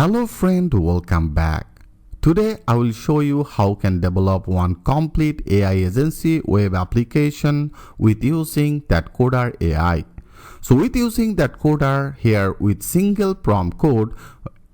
Hello friend, welcome back. Today I will show you how can develop one complete AI agency web application with using that Qoder AI. So with using that Qoder here with single prompt code,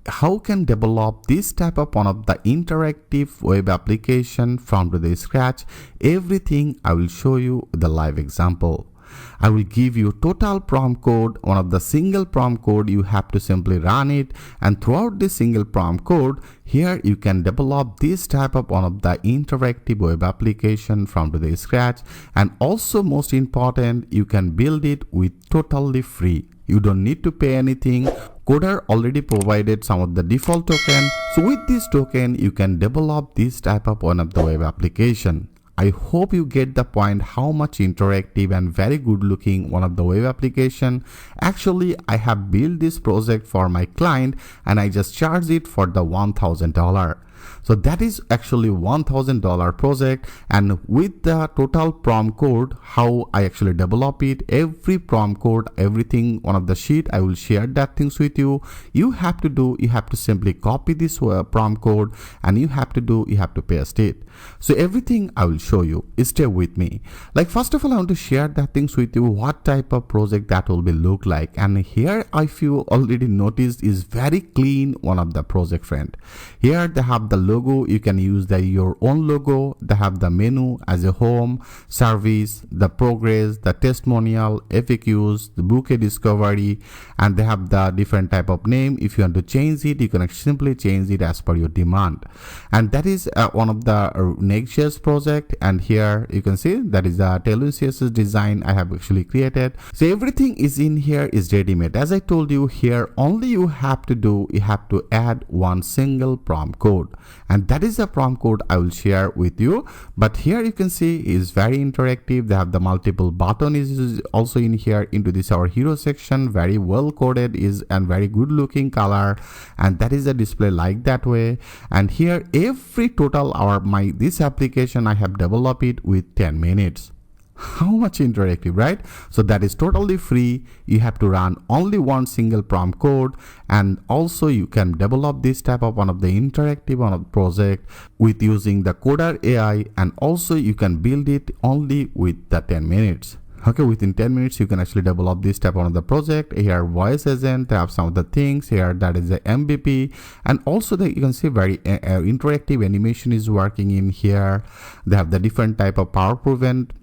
how can develop this type of one of the interactive web application from the scratch? Everything I will show you the live example. I will give you total prompt code, one of the single prompt code. You have to simply run it, and throughout this single prompt code here you can develop this type of one of the interactive web application from the scratch. And also most important, you can build it with totally free. You don't need to pay anything. Qoder already provided some of the default token, so with this token you can develop this type of one of the web application. I hope you get the point how much interactive and very good looking one of the web application. Actually, I have built this project for my client and I just charged it for the $1,000. So that is actually $1,000 project, and with the total prompt code, how I actually develop it, every prompt code, everything, one of the sheet, I will share that things with you. You have to simply copy this prompt code, and you have to paste it. So everything I will show you. Stay with me. Like first of all, I want to share that things with you, what type of project that will be look like. And here, if you already noticed, is very clean one of the project friend. Here they have the logo. You can use your own logo. They have the menu as a home, service, the progress, the testimonial, FAQs, the bouquet discovery, and they have the different type of name. If you want to change it, you can simply change it as per your demand. And that is one of the Next.js project. And here you can see that is the Tailwind CSS design I have actually created. So everything is in here is ready-made. As I told you, here only you have to add one single prompt code, and that is the prompt code I will share with you. But here you can see is very interactive. They have the multiple button is also in here into this our hero section, very well coded is and very good looking color, and that is the display like that way. And here every total hour this application I have developed it with 10 minutes. How much interactive, right? So that is totally free. You have to run only one single prompt code, and also you can develop this type of one of the interactive one of project with using the Qoder AI, and also you can build it only with the 10 minutes. Okay, within 10 minutes you can actually develop this type of the project. Here voice agent, they have some of the things here, that is the MVP, and also you can see very interactive animation is working in here. They have the different type of power prevent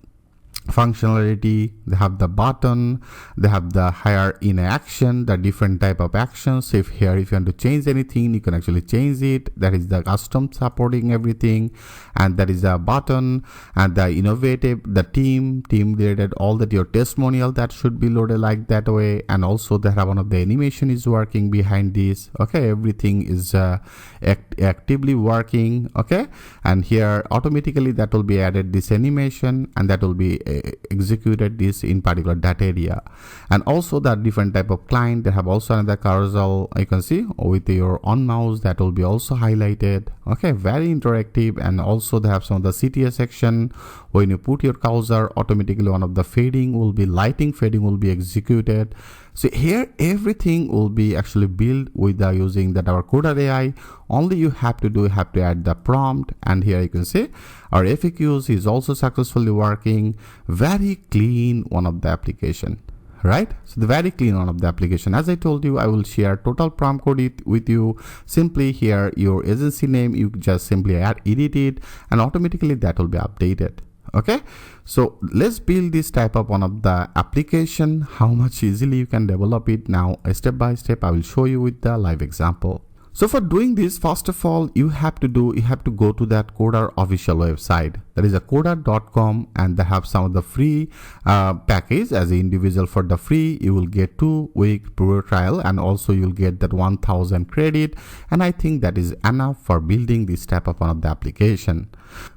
functionality. They have the button, they have the higher in action, the different type of actions. If you want to change anything, you can actually change it. That is the custom supporting everything, and that is a button. And the innovative, the team related, all that your testimonial that should be loaded like that way. And also they have one of the animation is working behind this. Okay, everything is actively working. Okay, and here automatically that will be added this animation, and that will be executed this in particular that area. And also that different type of client, they have also another carousel you can see with your on mouse that will be also highlighted. Okay, very interactive. And also they have some of the CTS section. When you put your cursor, automatically one of the lighting fading will be executed. So here everything will be actually built with using that our Qoder AI. Only you have to add the prompt, and here you can see our FAQs is also successfully working. Very clean one of the application, right? So the very clean one of the application. As I told you, I will share total prompt code with you. Simply here your agency name, you just simply edit it, and automatically that will be updated. Okay, so let's build this type of one of the application, how much easily you can develop it. Now step by step I will show you with the live example. So for doing this, first of all, you have to go to that Qoder official website. That is a Qoder.com, and they have some of the free package. As an individual, for the free, you will get 2-week pro trial, and also you'll get that 1,000 credit. And I think that is enough for building this type of one of the application.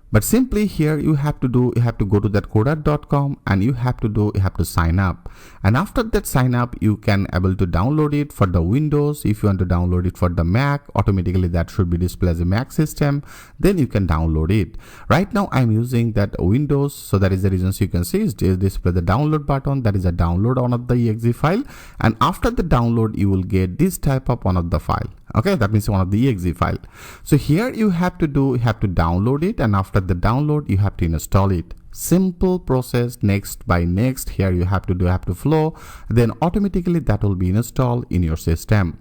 But simply here you have to go to that Qoder.com, and you have to sign up. And after that sign up, you can able to download it for the Windows. If you want to download it for the Mac, automatically that should be displayed as a Mac system. Then you can download it. Right now I'm I'm using that Windows, so that is the reason. So you can see is display the download button, that is a download one of the exe file, and after the download you will get this type of one of the file. Okay, that means one of the exe file. So here you have to download it, and after the download you have to install it. Simple process, next by next. Here you have to flow, then automatically that will be installed in your system.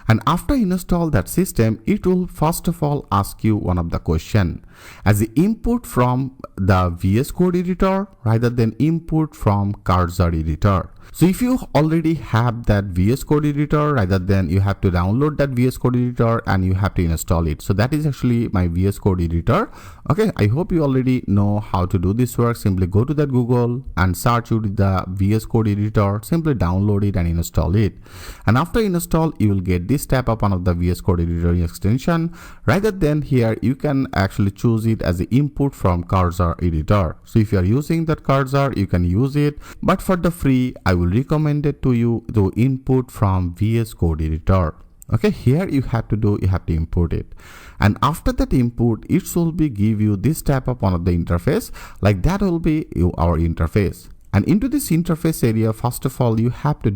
And after install that system, it will first of all ask you one of the question as the input from the VS Code editor rather than input from cursor editor. So if you already have that VS Code editor, rather than you have to download that VS Code editor and you have to install it. So that is actually my VS Code editor. Okay, I hope you already know how to do this work. Simply go to that Google and search with the VS Code editor, simply download it and install it. And after install, you will get this type of one of the VS Code editor extension. Rather than here, you can actually choose it as the input from cursor editor. So if you are using that cursor, you can use it, but for the free, I will recommend it to you to input from VS Code editor. Okay, here you have to input it, and after that input, it will be give you this type of one of the interface, like that will be our interface. And into this interface area, first of all, you have to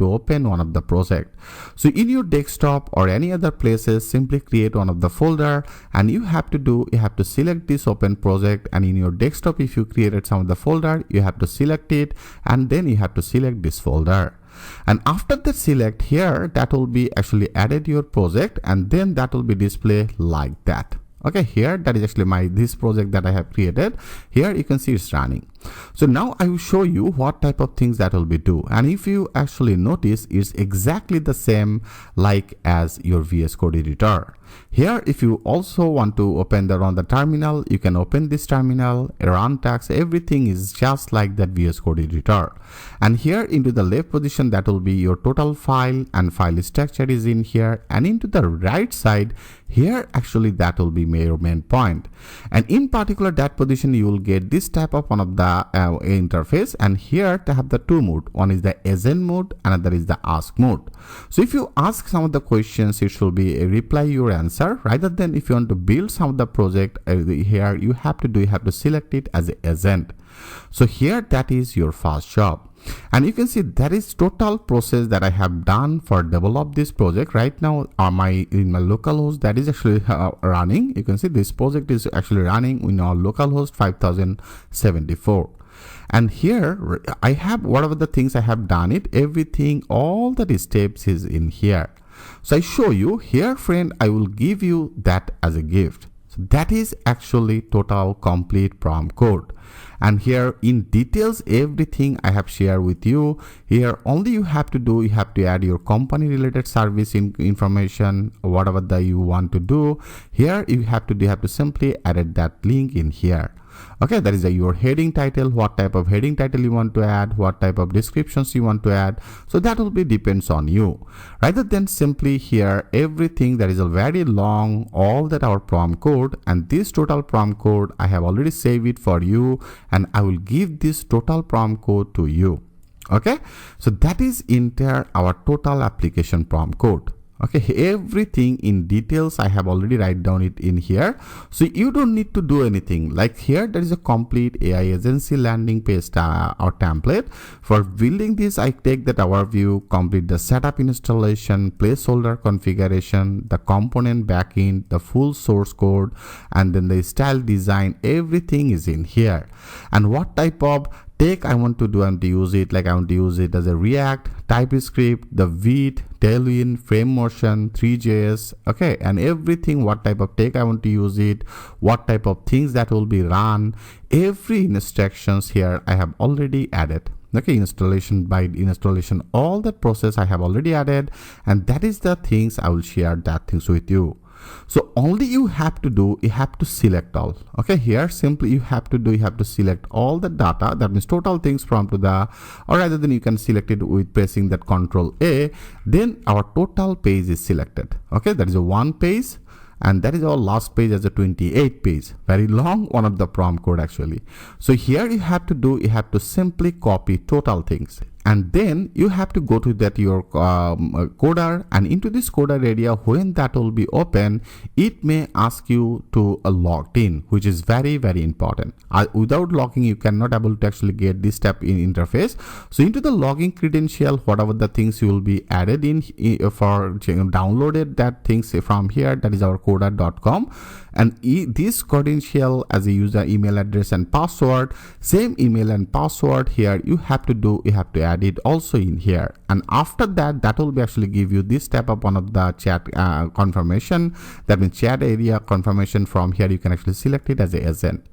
open one of the project. So in your desktop or any other places, simply create one of the folder, and you have to select this open project. And in your desktop, if you created some of the folder, you have to select it, and then you have to select this folder. And after that select here, that will be actually added your project, and then that will be displayed like that. Okay, here that is actually this project that I have created. Here you can see it's running. So now I will show you what type of things that will be do. And if you actually notice, it's exactly the same like as your VS Code editor. Here, if you also want to run the terminal, you can open this terminal, run tags, everything is just like that VS Code editor. And here into the left position, that will be your total file, and file structure is in here. And into the right side, here actually that will be your main point. And in particular that position, you will get this type of one of the interface, and here they have the two mode. One is the agent mode, another is the ask mode. So if you ask some of the questions, it should be a reply your answer. Rather than if you want to build some of the project, here you have to select it as an agent. So here that is your first job. And you can see that is total process that I have done for develop this project. Right now in my local host that is actually running. You can see this project is actually running in our local host 5074. And here I have whatever the things I have done it, everything, all the steps is in here. So I show you here, friend, I will give you that as a gift. So that is actually total complete prompt code. And here in details, everything I have shared with you. Here only you have to add your company related service information, whatever you want to do. Here you have to simply add that link in here. Okay, that is your heading title, what type of heading title you want to add, what type of descriptions you want to add. So that will be depends on you. Rather than simply here everything that is a very long, all that our prompt code, and this total prompt code I have already saved it for you, and I will give this total prompt code to you. Okay, so that is entire our total application prompt code. Okay, everything in details I have already write down it in here, so you don't need to do anything. Like here there is a complete AI agency landing page or template. For building this, I take that overview, complete the setup, installation, placeholder configuration, the component backend, the full source code, and then the style design, everything is in here. And what type of tag I want to do, I want to use it as a React, TypeScript, the Vite, Tailwind, FrameMotion, 3JS, okay, and everything, what type of tag I want to use it, what type of things that will be run, every instructions here I have already added. Okay, installation by installation, all that process I have already added, and that is the things I will share that things with you. So only you have to select all. Okay, here simply you have to select all the data, that means total things from to the, or rather than you can select it with pressing that Control A, then our total page is selected. Okay, that is a one page, and that is our last page as a 28 page, very long one of the prompt code actually. So here you have to simply copy total things, and then you have to go to that your coder, and into this coder area, when that will be open, it may ask you to log in, which is very important. Without logging, you cannot able to actually get this step in interface. So into the login credential, whatever the things you will be added in for downloaded that things from here, that is our coder.com, and this credential as a user email address and password, same email and password here you have to add it also in here. And after that will be actually give you this type of one of the chat confirmation, that means chat area confirmation. From here you can actually select it as a agent,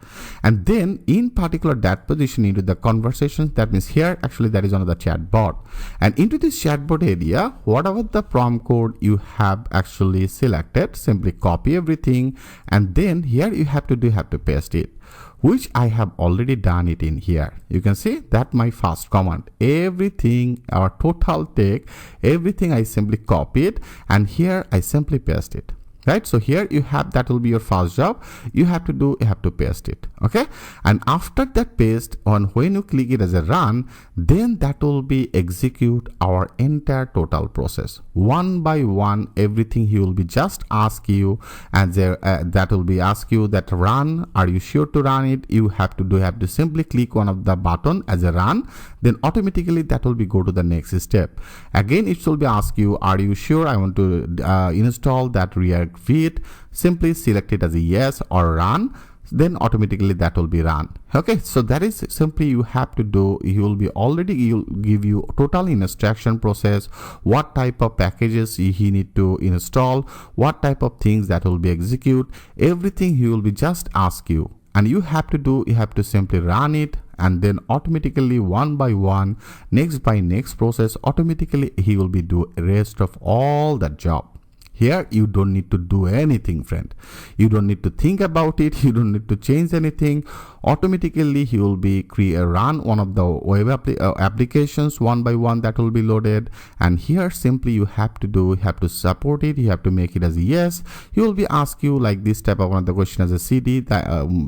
and then in particular that position into the conversations, that means here actually that is another chat bot, and into this chatbot area, whatever the prompt code you have actually selected, simply copy everything, and then here you have to paste it, which I have already done it in here. You can see that my first command, everything, our total take, everything I simply copy it, and here I simply paste it. Right, so here you have, that will be your first job. You have to paste it. Okay, and after that paste, on when you click it as a run, then that will be execute our entire total process one by one. Everything he will be just ask you, and that will be ask you that run. Are you sure to run it? You have to simply click one of the button as a run. Then automatically that will be go to the next step. Again, it will be ask you, are you sure I want to install that React Fit? Simply select it as a yes or run, then automatically that will be run. Okay, so that is simply you have to do. He will be already, he'll give you total instruction process, what type of packages he need to install, what type of things that will be execute, everything he will be just ask you, and you have to simply run it, and then automatically one by one, next by next process, automatically he will be do rest of all that job. Here you don't need to do anything, friend. You don't need to think about it. You don't need to change anything. Automatically he will be run one of the web applications one by one, that will be loaded. And here simply you have to support it. You have to make it as a yes. He will be ask you like this type of one of the question as a CD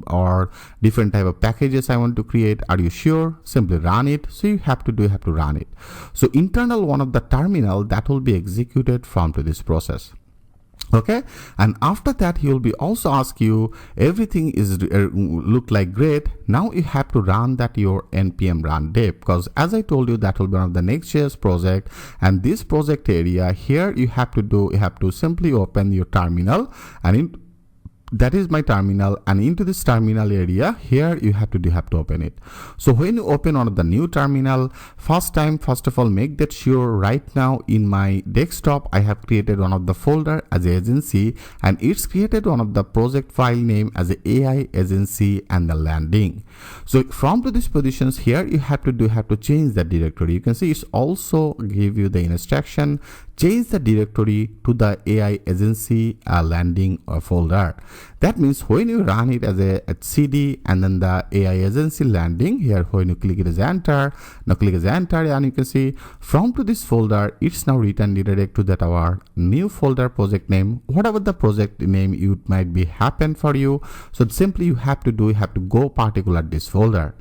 or different type of packages I want to create. Are you sure? Simply run it. So you have to run it. So internal one of the terminal that will be executed from to this process. Okay, and after that he will be also ask you, everything is look like great. Now you have to run that your npm run dev, because as I told you that will be one of the Next.js project, and this project area here you have to simply open your terminal, and that is my terminal, and into this terminal area here you have to open it. So when you open on the new terminal, first of all make that sure right now in my desktop I have created one of the folder as a agency, and it's created one of the project file name as a AI agency and the landing. So from to these positions here you have to change the directory. You can see it's also give you the instruction, change the directory to the AI agency landing folder. That means when you run it as a CD and then the AI agency landing, here when you click it as enter, now click as enter, and you can see from to this folder it's now written redirect to that our new folder project name, whatever the project name it might be happen for you. So simply you have to go particular this folder,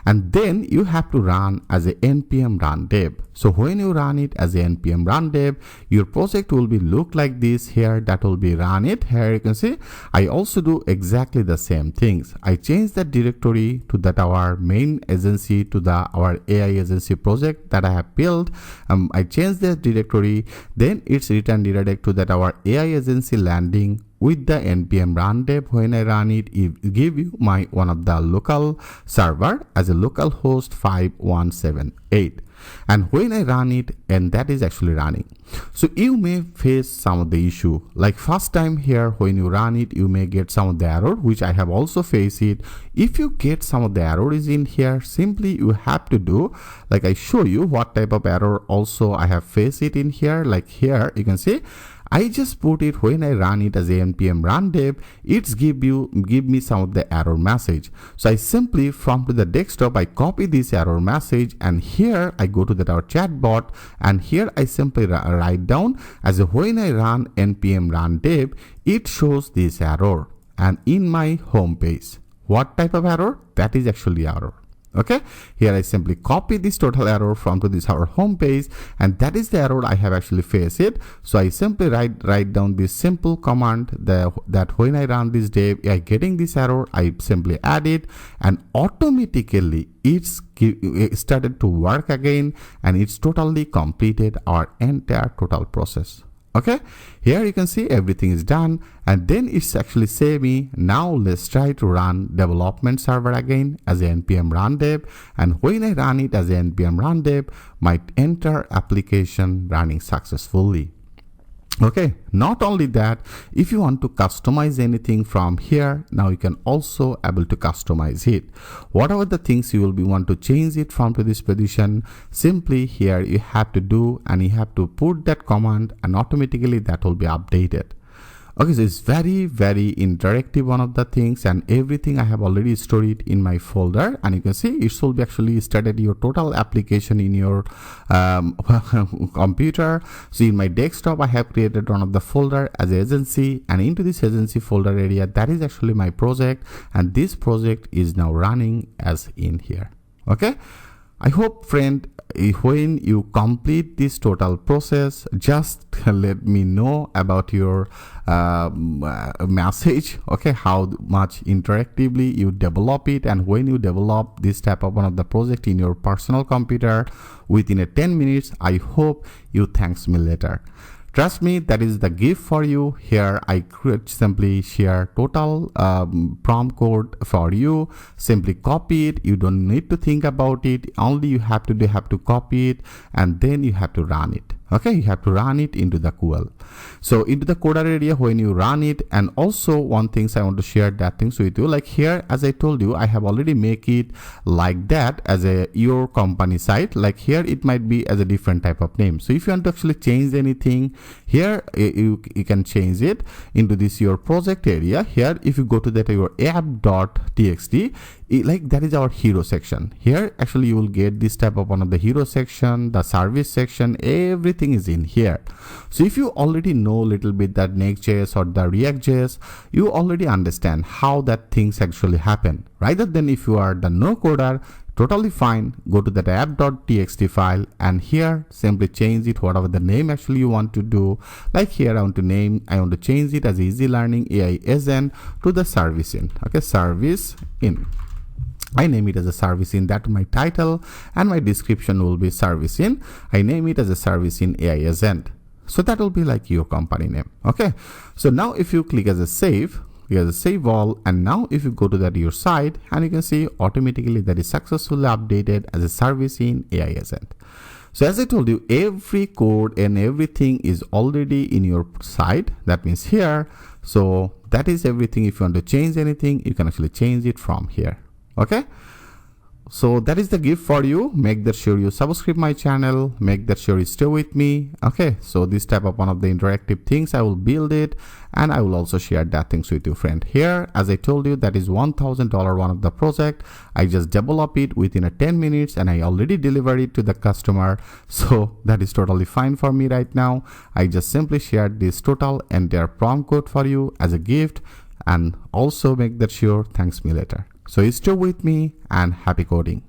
and then you have to run as a npm run dev. So when you run it as a npm run dev, your project will be look like this here. That will be run it. Here you can see I also do exactly the same things. I change the directory to that our main agency to the our AI agency project that I have built. I change the directory, then it's written redirect to that our AI agency landing with the npm run dev. When I run it, it give you my one of the local server as a local host 5178, and when I run it, and that is actually running. So you may face some of the issue, like first time here when you run it you may get some of the error, which I have also faced it. If you get some of the error is in here, simply you have to do like I show you what type of error also I have faced it in here. Like here you can see I just put it when I run it as a npm run dev, it's give me some of the error message. So I simply from to the desktop I copy this error message, and here I go to that our chatbot, and here I simply write down as a when I run npm run dev, it shows this error, and in my home page. What type of error? That is actually error. Okay, here I simply copy this total error from to this our home page, and that is the error I have actually faced it. So I simply write down this simple command that when I run this dev, I getting this error, I simply add it, and automatically it started to work again, and it's totally completed our entire total process. Okay, here you can see everything is done, and then it's actually say me now let's try to run development server again as a npm run dev, and when I run it as a npm run dev, my entire application running successfully. Okay, not only that, if you want to customize anything from here, now you can also able to customize it. Whatever the things you will be want to change it from to this position, simply here you have to do, and you have to put that command, and automatically that will be updated. Okay, so it's very interactive, one of the things, and everything I have already stored it in my folder, and you can see it should be actually started your total application in your computer. So in my desktop I have created one of the folder as agency, and into this agency folder area, that is actually my project, and this project is now running as in here. Okay, I hope friend, when you complete this total process, just let me know about your message. Okay, how much interactively you develop it, and when you develop this type of one of the project in your personal computer within a 10 minutes, I hope you thanks me later. Trust me, that is the gift for you. Here I simply share total prompt code for you. Simply copy it. You don't need to think about it. Only you have to do, have to copy it, and then you have to run it. Okay, you have to run it into the QL. So into the Qoder area when you run it, and also one things I want to share that things with you, like here as I told you, I have already make it like that as a your company site. Like here it might be as a different type of name. So if you want to actually change anything here, you can change it into this your project area. Here if you go to that your app.txt, like that is our hero section. Here actually you will get this type of one of the hero section, the service section, everything is in here. So if you already know a little bit that Next.js or the React.js, you already understand how that things actually happen. Rather than if you are the no coder, totally fine, go to that app.txt file, and here simply change it whatever the name actually you want to do. Like here I want to change it as easy learning AI agent to the service in. Okay, service in. I name it as a service in, that my title, and my description will be service in. I name it as a service in AI agent. So that will be like your company name. Okay, so now if you click as a save, you have a save all, and now if you go to that your site, and you can see automatically that is successfully updated as a service in AI agent. So as I told you, every code and everything is already in your site. That means here, so that is everything. If you want to change anything, you can actually change it from here. Okay, so that is the gift for you. Make that sure you subscribe my channel, make that sure you stay with me. Okay, so this type of one of the interactive things I will build it, and I will also share that things with you friend. Here as I told you, that is $1,000 one of the project. I just develop it within a 10 minutes, and I already delivered it to the customer. So that is totally fine for me right now. I just simply shared this total entire prompt code for you as a gift, and also make that sure thanks me later. So stay with me, and happy coding.